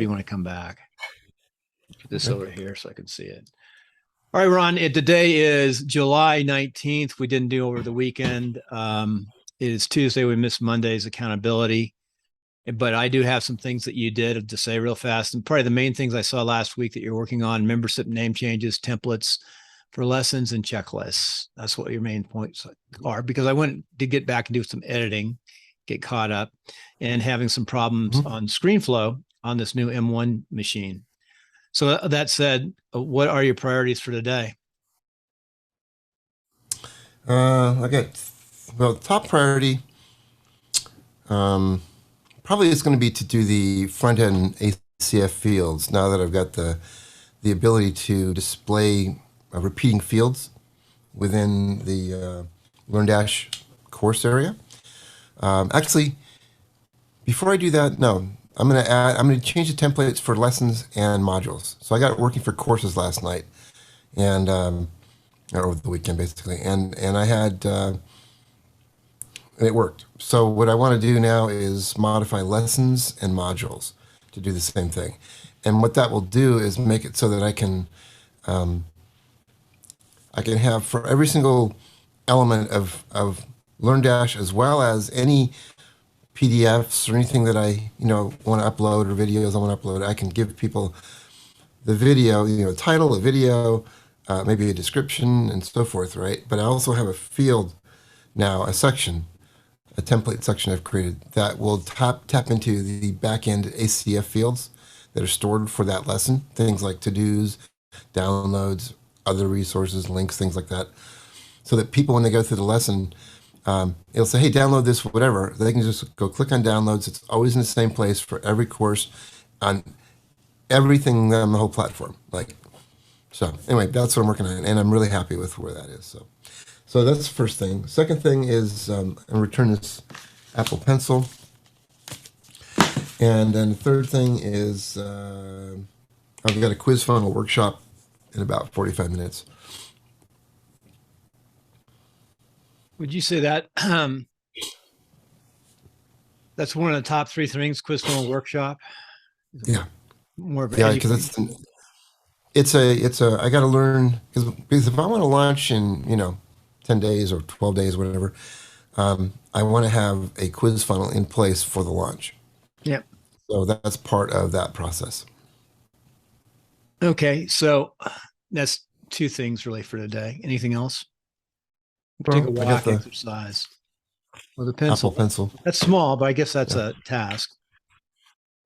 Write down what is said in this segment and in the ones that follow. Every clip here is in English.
do you want to come back? Put this over here so I can see it. All right, Ron, today is July 19th. We didn't do over the weekend. It is Tuesday. We missed Monday's accountability. But I do have some things that you did to say real fast. And probably the main things I saw last week that you're working on: membership name changes, templates for lessons, and checklists. That's what your main points are, because I went to get back and do some editing, get caught up, and having some problems on ScreenFlow on this new M1 machine. So that said, what are your priorities for today? Okay. Well, top priority probably is going to be to do the front-end ACS Fields, now that I've got the ability to display repeating fields within the LearnDash course area. Actually, before I do that, no, I'm going to change the templates for lessons and modules. So I got it working for courses last night, and or over the weekend basically, and I had and it worked. So what I want to do now is modify lessons and modules to do the same thing, and what that will do is make it so that I can have for every single element of LearnDash, as well as any PDFs or anything that I want to upload, or videos I want to upload, I can give people the video, title, a video, maybe a description, and so forth, right? But I also have a field now, a template section I've created that will tap into the back-end ACF fields that are stored for that lesson, things like to-dos, downloads, other resources, links, things like that, so that people, when they go through the lesson, it'll say, hey, download this, whatever. They can just go click on downloads. It's always in the same place for every course on everything on the whole platform. So anyway, that's what I'm working on, and I'm really happy with where that is. So that's the first thing. Second thing is I'm return this Apple Pencil. And then the third thing is I've got a quiz funnel workshop in about 45 minutes. Would you say that that's one of the top 3 things, quiz funnel workshop? Yeah. More of because I got to learn, because if I want to launch in 10 days or 12 days, whatever, I want to have a quiz funnel in place for the launch. Yeah. So that's part of that process. Okay, so that's 2 things really for today. Anything else? Take a walk, exercise with a pencil. Apple Pencil. That's small, but I guess that's a task.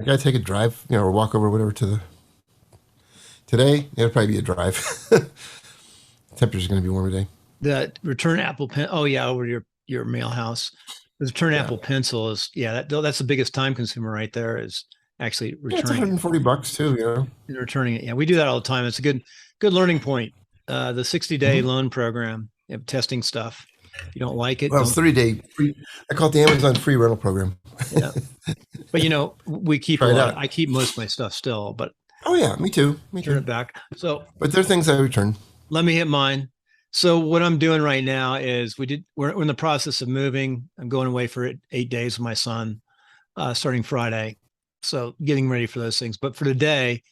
I gotta take a drive, or walk over, whatever, today. It'll probably be a drive. Temperature's going to be warmer today. The return Apple Pen. Oh yeah, over your mail house. The return Apple Pencil is that's the biggest time consumer right there. Is actually returning. It's $140 too, And returning it. Yeah, we do that all the time. It's a good learning point. The 60-day loan program. Testing stuff. If you don't like it, well, it's 30-day free. I call it the Amazon free rental program. Yeah, but we keep I keep most of my stuff still, but oh yeah, me too. Turn it back. So, but there are things I return. Let me hit mine. So what I'm doing right now is we're in the process of moving. I'm going away for 8 days with my son, starting Friday. So getting ready for those things. But for today,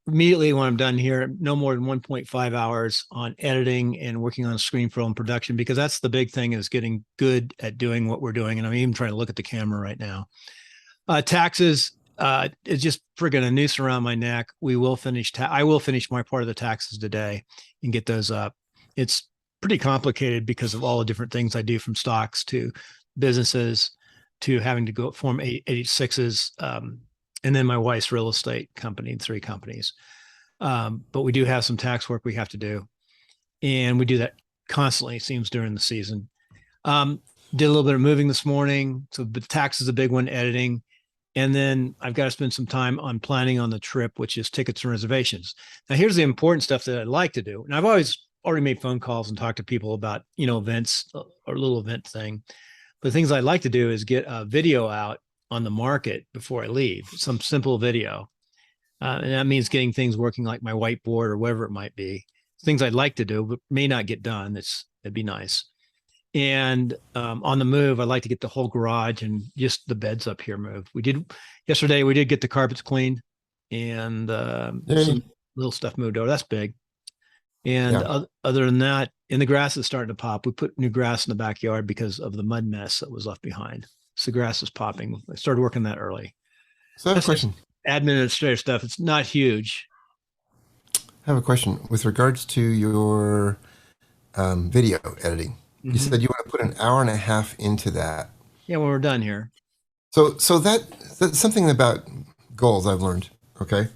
immediately when I'm done here, no more than 1.5 hours on editing and working on ScreenFlow and production, because that's the big thing, is getting good at doing what we're doing. And I'm even trying to look at the camera right now. Taxes, it's just friggin' a noose around my neck. I will finish my part of the taxes today and get those up. It's pretty complicated because of all the different things I do, from stocks to businesses to having to go form 886s, and then my wife's real estate company, 3 companies. But we do have some tax work we have to do, and we do that constantly, it seems, during the season. Did a little bit of moving this morning. So the tax is a big one, editing. And then I've got to spend some time on planning on the trip, which is tickets and reservations. Now, here's the important stuff that I'd like to do. And I've already made phone calls and talked to people about, events or a little event thing. But the things I'd like to do is get a video out on the market before I leave, some simple video. And that means getting things working, like my whiteboard or whatever it might be. Things I'd like to do, but may not get done. It'd be nice. And on the move, I'd like to get the whole garage and just the beds up here moved. Yesterday, we did get the carpets cleaned and Yay. some little stuff moved over. That's big. And Yeah. other than that, and the grass is starting to pop. We put new grass in the backyard because of the mud mess that was left behind. So the grass is popping. I started working that early. So I have a That's just question. administrative stuff. It's not huge. I have a question with regards to your video editing. You Mm-hmm. said you want to put an hour and a half into that. Yeah, when we're done here. So that's something about goals I've learned. Okay,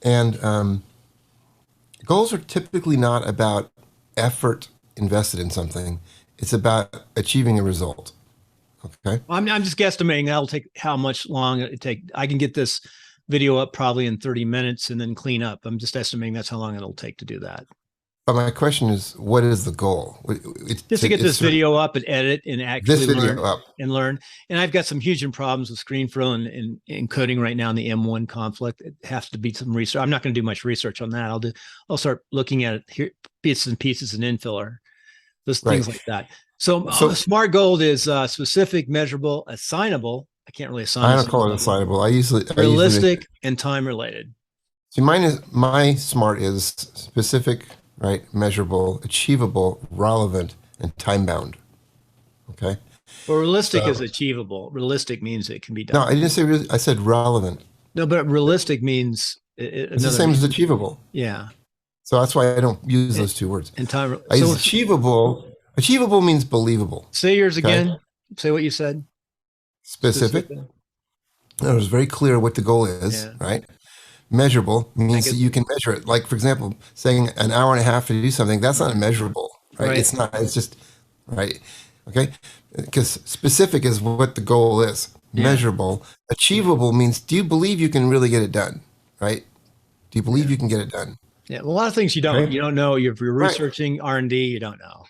and goals are typically not about effort invested in something. It's about achieving a result. Okay. I'm just guesstimating that'll take how much long it take. I can get this video up probably in 30 minutes and then clean up. I'm just estimating that's how long it'll take to do that. But my question is, what is the goal? Just to get this video up and edit and this actually video up. learn. And I've got some huge problems with screen flow and encoding right now in the M1 conflict. It has to be some research. I'm not going to do much research on that. I'll start looking at it here, bits and pieces and infiller, those Right. things like that. So So smart goal is specific, measurable, assignable. I can't really assign. I don't call it assignable. I usually Realistic and time related. see my smart is specific, right? Measurable, achievable, relevant, and time bound. Okay. Well, realistic is achievable. Realistic means it can be No, done. I didn't say. I said relevant. No, but realistic means It's the same as achievable. yeah. So that's why I don't use those two words. And time. I use So achievable. Achievable means believable. say yours Okay. again. Say what you said. Specific. It was very clear what the goal is, Yeah. right? Measurable means guess- that you can measure it. Like, for example, saying an hour and a half to do something, that's not measurable, right? Right. It's not, it's just, right? Okay. Because specific is what the goal is. Yeah. Measurable. Achievable means, do you believe you can really get it done, right? Do you believe you can get it done? Yeah. Well, a lot of things you don't. Right. You don't know. If you're Right. researching R&D, you don't know.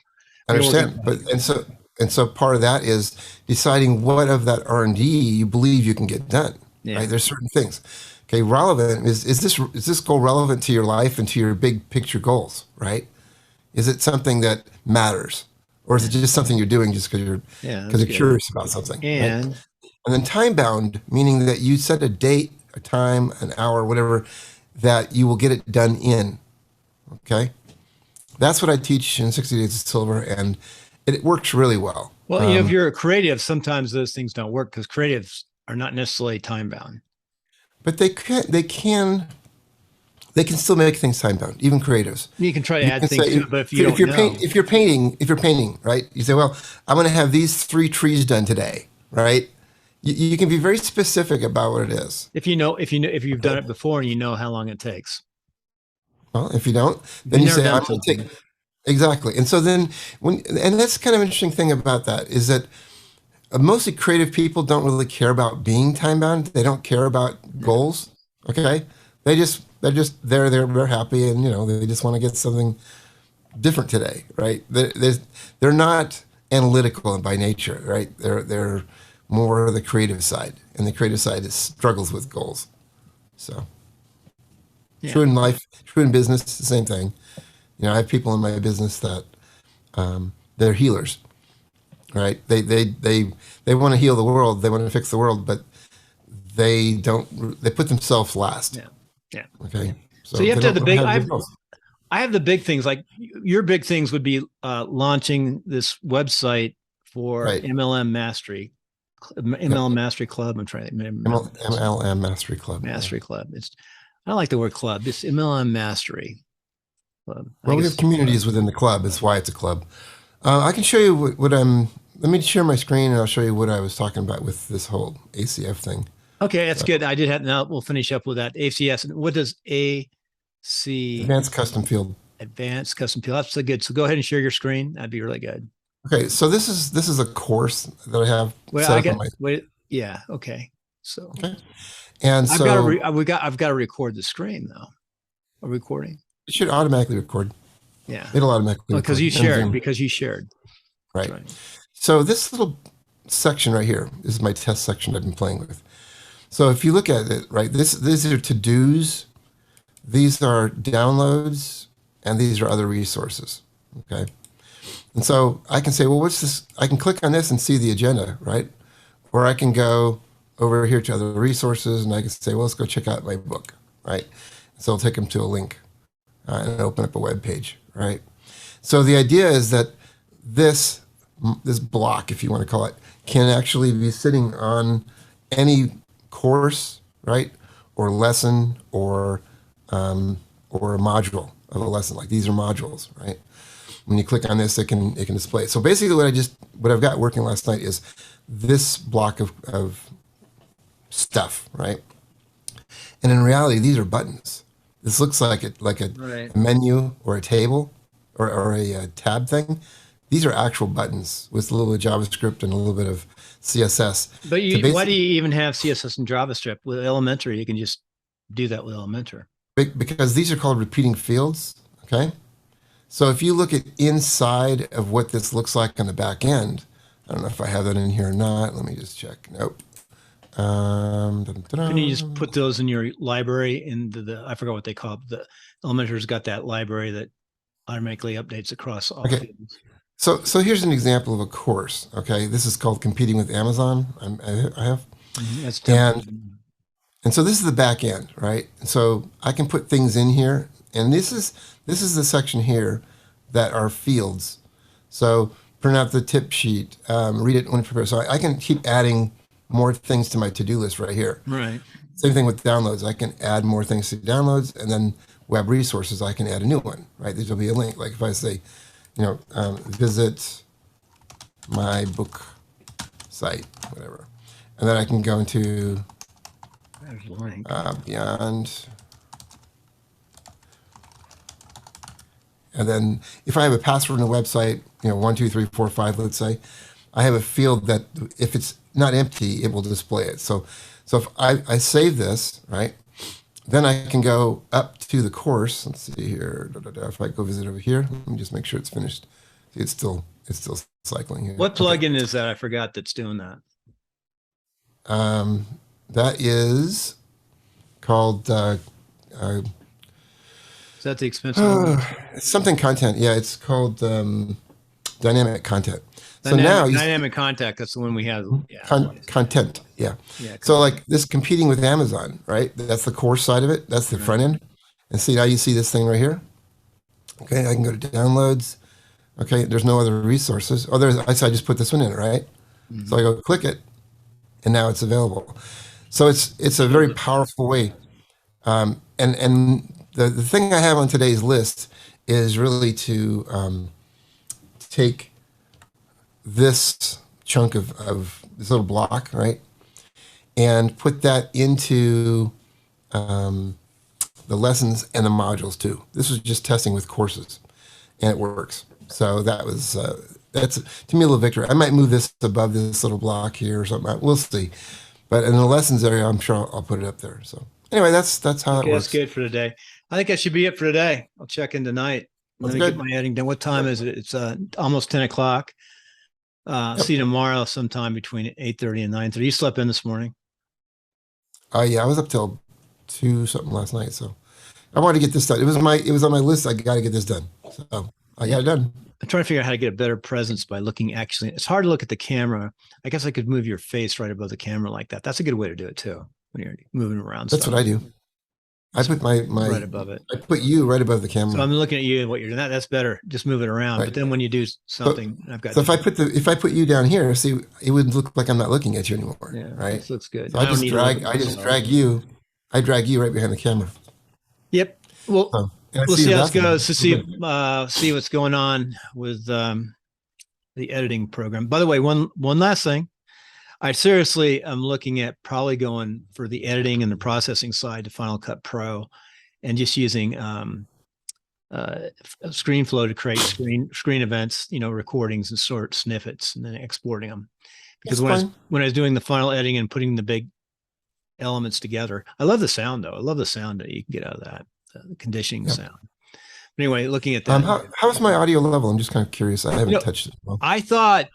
I understand, but and so part of that is deciding what of that R&D you believe you can get done. Yeah. Right? There's certain things. Okay, relevant is this goal relevant to your life and to your big picture goals? Right? Is it something that matters, or is it just something you're doing just because you're that's good. curious about something? And right? And then time bound, meaning that you set a date, a time, an hour, whatever, that you will get it done in. Okay, that's what I teach in 60 Days of Silver, and it works really well. well, if you're a creative, sometimes those things don't work because creatives are not necessarily time bound. But they can still make things time bound, even creatives. You can try to add can things say, to it, but if you don't know, if you're painting, right? You say, well, I'm going to have these 3 trees done today, right? You can be very specific about what it is. if you've done it before and you know how long it takes. Well, if you don't, then You've you never say, done I'm going to something. take exactly. And so then and that's kind of an interesting thing about that is that mostly creative people don't really care about being time bound. They don't care about goals. Okay, they're happy, and they just want to get something different today, right? They're not analytical by nature, right? They're more the creative side, and the creative side struggles with goals. So Yeah. true in life, true in business, the same thing. I have people in my business that they're healers, right? They want to heal the world, they want to fix the world, but they put themselves last. Yeah. Yeah. Okay. So you have to have the big. big goals. I have the big things. Like your big things would be launching this website for Right. MLM Mastery, MLM Mastery Club. I'm trying to MLM Mastery Club. Mastery Club. I don't like the word club. It's MLM Mastery Club. Well, we have communities within the club. That's why it's a club. I can show you what I'm. Let me share my screen, and I'll show you what I was talking about with this whole ACF thing. Okay, that's good. I did have. Now we'll finish up with that ACS. And what does AC Advanced Custom Field. Advanced Custom Field? That's so good. So go ahead and share your screen. That'd be really good. Okay, so this is a course that I have. Yeah. Okay. So and I've so I've got to record the screen though. A recording. it should automatically record. Yeah. It'll automatically Because you shared. Right. Right. So this little section right here is my test section I've been playing with. So if you look at it, right, these are to-dos, these are downloads, and these are other resources. Okay. And so I can say, well, what's this? I can click on this and see the agenda, right? Or I can go over here to other resources and I can say, well, let's go check out my book, right? So I'll take them to a link and open up a web page, right? So the idea is that this this block, if you want to call it, can actually be sitting on any course, right, or lesson, or a module of a lesson. Like these are modules, right? When you click on this, it can display it. So basically, what I've got working last night is this block of stuff, right? And in reality, these are buttons. This looks like Right. a menu or a table or a tab thing. These are actual buttons with a little bit of JavaScript and a little bit of CSS But to why do basically you even have CSS and JavaScript with Elementary? You can just do that with Elementary. because these are called repeating fields. Okay, so if you look at inside of what this looks like on the back end, I don't know if I have that in here or not. Let me just check. Nope. Can you just put those in your library into I forgot what they call it. The Elementary's got that library that automatically updates across all Okay, fields. so here's an example of a course. Okay, this is called competing with Amazon. I have, That's and template. and so this is the back end, right? So I can put things in here, and this is the section here that are fields. So print out the tip sheet, read it when prepared. So I can keep adding more things to my to-do list right here. Right. Same thing with downloads. I can add more things to downloads, and then web resources. I can add a new one, right? There'll be a link. Like if I say, visit my book site, whatever, and then I can go into There's a link. Beyond. And then if I have a password on the website, 12345, let's say, I have a field that if it's not empty, it will display it. So if I save this, right, then I can go up to the course. Let's see here. If I go visit over here, let me just make sure it's finished. See, it's still cycling here. What Okay. plugin is that? I forgot that's doing that. That is called Is that the expensive one? it's something content. Yeah, it's called dynamic content. So now you Dynamic Contact. That's the one we have. Yeah. content. Yeah. Yeah. So like this competing with Amazon, right? That's the course side of it. That's the front end. And see, now you see this thing right here. Okay, I can go to downloads. Okay, there's no other resources. Oh, I just put this one in, right? So I go click it, and now it's available. So it's a very powerful way. And the thing I have on today's list is really to take this chunk of this little block, right, and put that into the lessons and the modules too. This was just testing with courses, and it works. So that's to me a little victory. I might move this above this little block here or something. We'll see. But in the lessons area, I'm sure I'll put it up there. So anyway, that's how it works. That's good for today. I think that should be it for today. I'll check in tonight. Let me get my editing done. What time is it? It's almost 10 o'clock. See you tomorrow sometime between 8:30 and 9:30. You slept in this morning? Yeah, I was up till 2 something last night. So I wanted to get this done. It was on my list. I got to get this done. So I got it done. I'm trying to figure out how to get a better presence by looking actually. It's hard to look at the camera. I guess I could move your face right above the camera like that. That's a good way to do it too. When you're moving around. That's what I do. I put my right above it. I put you right above the camera. So I'm looking at you and what you're doing. That's better. Just move it around. Right. But then when you do something, I've got. So if I put you down here, see, it would look like I'm not looking at you anymore. Yeah, right. This looks good. So I just drag you right behind the camera. Yep. Well, we'll see how it goes to see what's going on with the editing program. By the way, one last thing. I seriously am looking at probably going for the editing and the processing side to Final Cut Pro and just using ScreenFlow to create screen events, recordings and sort snippets and then exporting them. Because when I was doing the final editing and putting the big elements together, I love the sound though. I love the sound that you can get out of that, the conditioning sound. But anyway, looking at that. How's my audio level? I'm just kind of curious. I haven't touched it. Well. I thought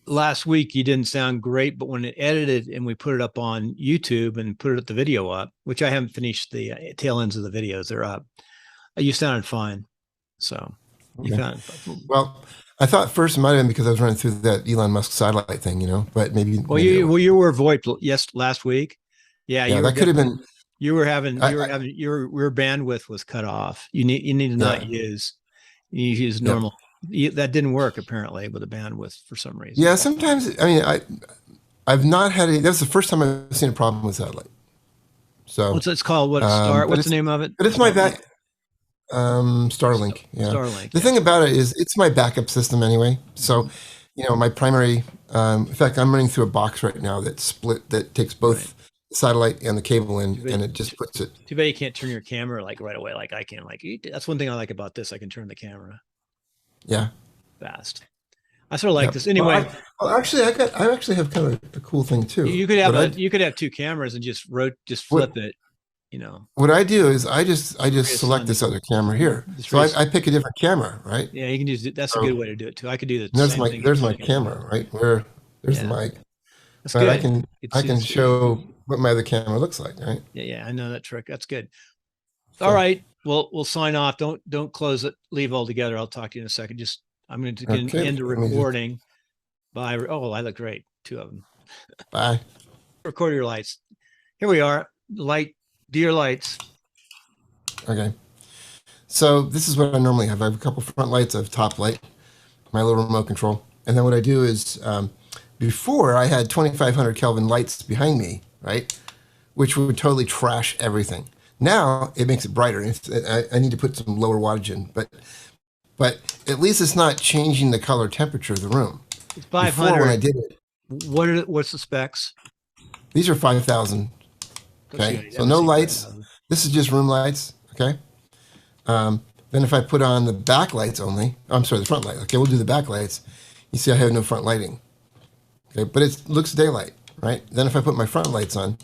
last week you didn't sound great, but when it edited and we put it up on YouTube and put the video up, which I haven't finished the tail ends of the videos, they're up. You sounded fine. So you found well, I thought first it might have been because I was running through that Elon Musk satellite thing, but maybe. Well, maybe you were VoIP last week. Yeah, yeah, you were that could have been. your I, bandwidth was cut off. You need to not yeah, use yep. normal. That didn't work apparently with the bandwidth for some reason. Yeah, sometimes I mean I've not had any. That's the first time I've seen a problem with satellite. So It's called what Star? but What's the name of it? it's my back. Starlink. Yeah. Starlink. The thing about it is it's my backup system anyway. So, my primary. In fact, I'm running through a box right now that takes both the satellite and the cable in, and it just puts it. Too bad you can't turn your camera like right away, like I can. Like that's one thing I like about this. I can turn the camera Yeah. fast. I sort of like this anyway. Well, actually, I actually have kind of a cool thing too. You could have two cameras and just flip it. What I do is I just select this other camber here. So I pick a different camera, right? Yeah, you can use it. That's a good way to do it too. I could do that. There's my camera, right? There's the mic. That's but good. I can show what my other camera looks like, right? Yeah, I know that trick. That's good. All right. Well, we'll sign off. Don't close it. Leave altogether. I'll talk to you in a second. I'm going to end the recording by. Oh, I look great. Two of them. Bye. Record your lights. Here we are. Dear lights. Okay. So this is what I normally have. I have a couple front lights. I have top light, my little remote control. And then what I do is, before I had 2,500 Kelvin lights behind me, right? Which would totally trash everything. Now it makes it brighter. I need to put some lower wattage in, but at least it's not changing the color temperature of the room. It's 500. Before when I did it. What's the specs? These are 5,000. Okay, so no lights. This is just room lights. Okay. Then if I put on the back lights only, I'm sorry, the front light. Okay, we'll do the back lights. You see I have no front lighting. Okay, but it looks daylight, right? Then if I put my front lights on,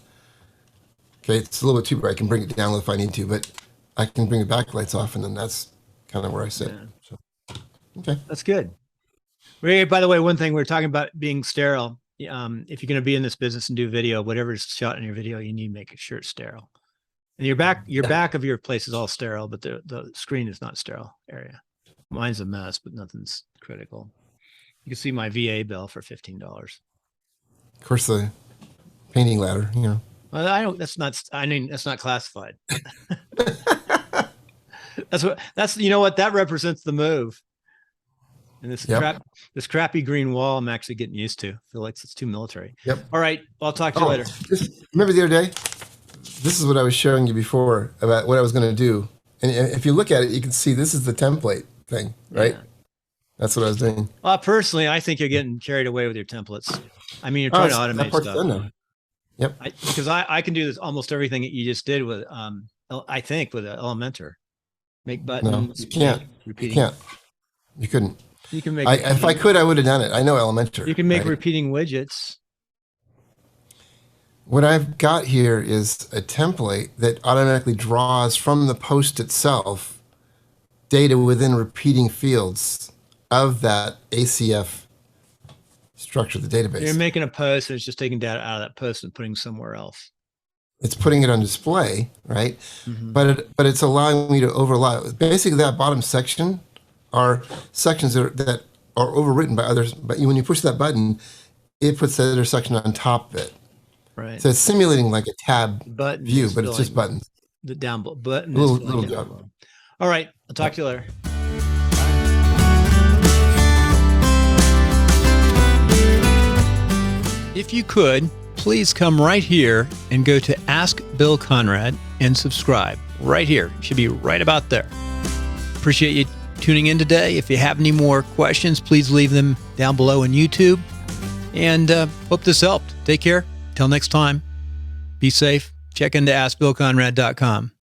okay, it's a little bit too bright. I can bring it down if I need to, but I can bring the back lights off, and then that's kind of where I sit. Yeah. So, okay. That's good. By the way, one thing we're talking about being sterile. If you're going to be in this business and do video, whatever's shot in your video, you need to make sure it's sterile. And your back of your place is all sterile, but the screen is not sterile area. Mine's a mess, but nothing's critical. You can see my VA bill for $15. Of course, the painting ladder, Well, I don't. That's not. I mean, that's not classified. That's you know what that represents the move. And this crappy green wall, I'm actually getting used to. I feel like it's too military. Yep. All right. I'll talk to you later. Remember the other day? This is what I was showing you before about what I was going to do. And if you look at it, you can see this is the template thing, right? Yeah. That's what I was doing. Well, personally, I think you're getting carried away with your templates. I mean, you're trying to automate stuff. Yep. Because I can do this almost everything that you just did with, I think, with Elementor. Make buttons. No, you can't. Repeating. You can't. You couldn't. You can make. If I could, I would have done it. I know Elementor. You can make repeating widgets. What I've got here is a template that automatically draws from the post itself data within repeating fields of that ACF structure, the database. You're making a post and it's just taking data out of that post and putting somewhere else. It's putting it on display, right? Mm-hmm. But it's allowing me to overlap. Basically, that bottom section are sections that are overwritten by others. But when you push that button, it puts the other section on top of it. Right. So it's simulating like a tab view, but it's just buttons. The down button. Little job. All right. I'll talk to you later. If you could, please come right here and go to Ask Bill Conrad and subscribe right here. It should be right about there. Appreciate you tuning in today. If you have any more questions, please leave them down below on YouTube. And hope this helped. Take care. Till next time, be safe. Check into AskBillConrad.com.